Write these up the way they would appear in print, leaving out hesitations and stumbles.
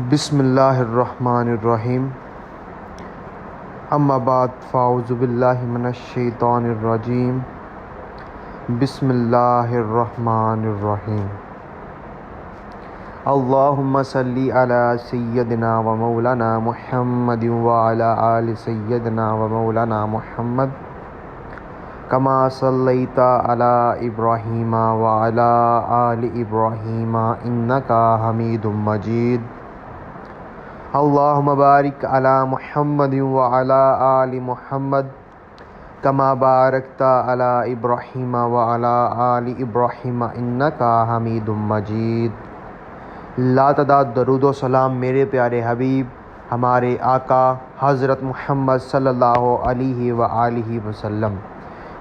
بسم اللہ الرحمن الرحیم اما بعد فاعوذ باللہ من الشیطان الرجیم بسم اللہ الرحمن الرحیم اللہم صلی علی سیدنا و مولانا محمد وعلی آل سیدنا و مولانا محمد کما صلیت علی ابراہیم وعلی آل ابراہیم انکا حمید مجید اللہم بارک علی محمد وعلی آل محمد کما بارکت علی ابراہیم وعلی آل ابراہیم انکا حمید مجید۔ لاتعداد درود و سلام میرے پیارے حبیب ہمارے آقا حضرت محمد صلی اللہ علیہ وآلہ وسلم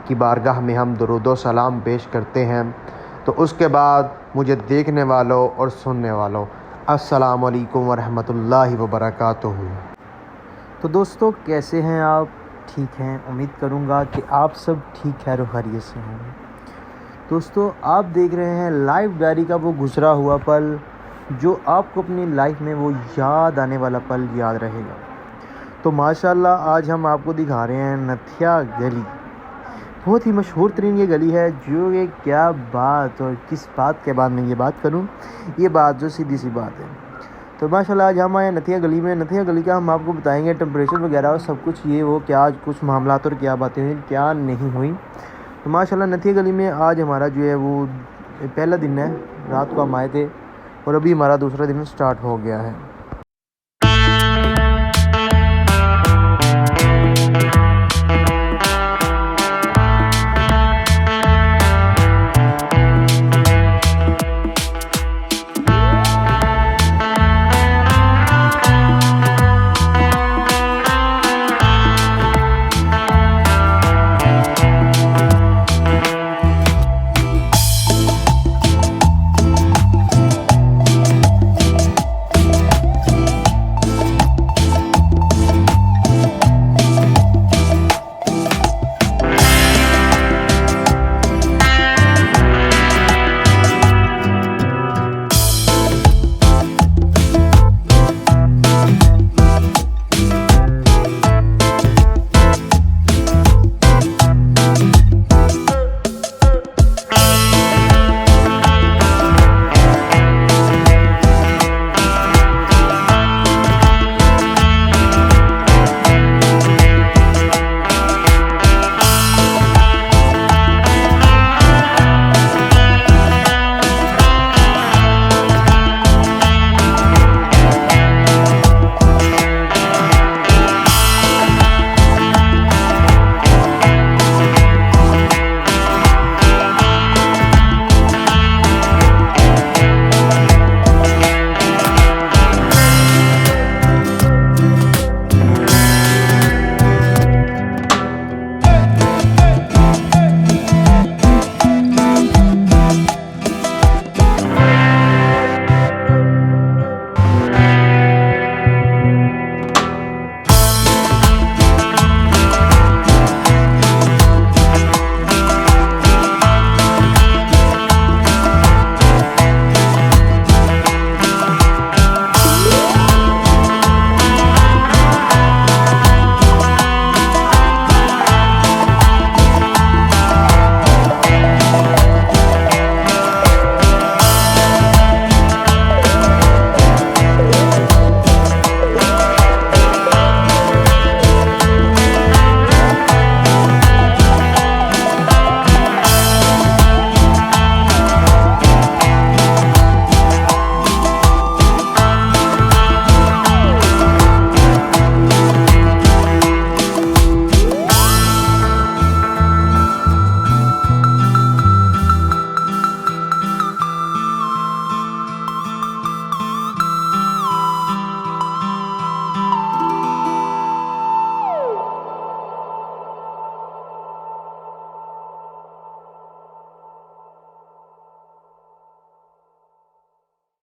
کی بارگاہ میں ہم درود و سلام پیش کرتے ہیں۔ تو اس کے بعد مجھے دیکھنے والوں اور سننے والوں السلام علیکم ورحمۃ اللہ وبرکاتہ۔ تو دوستو کیسے ہیں آپ؟ ٹھیک ہیں؟ امید کروں گا کہ آپ سب ٹھیک خیر و خیریت سے ہوں۔ دوستو آپ دیکھ رہے ہیں لائف ڈائری کا وہ گزرا ہوا پل جو آپ کو اپنی لائف میں وہ یاد آنے والا پل یاد رہے گا۔ تو ماشاءاللہ آج ہم آپ کو دکھا رہے ہیں نتھیا گلی۔ بہت ہی مشہور ترین یہ گلی ہے، جو یہ کیا بات اور کس بات کے بعد میں یہ بات کروں، یہ بات جو سیدھی سی بات ہے۔ تو ماشاءاللہ آج ہم آئے نتھیا گلی میں۔ نتھیا گلی کا ہم آپ کو بتائیں گے ٹمپریچر وغیرہ اور سب کچھ، یہ وہ کیا کچھ معاملات اور کیا باتیں ہوئی کیا نہیں ہوئی۔ تو ماشاءاللہ نتھیا گلی میں آج ہمارا جو ہے وہ پہلا دن ہے، رات کو ہم آئے تھے اور ابھی ہمارا دوسرا دن سٹارٹ ہو گیا ہے۔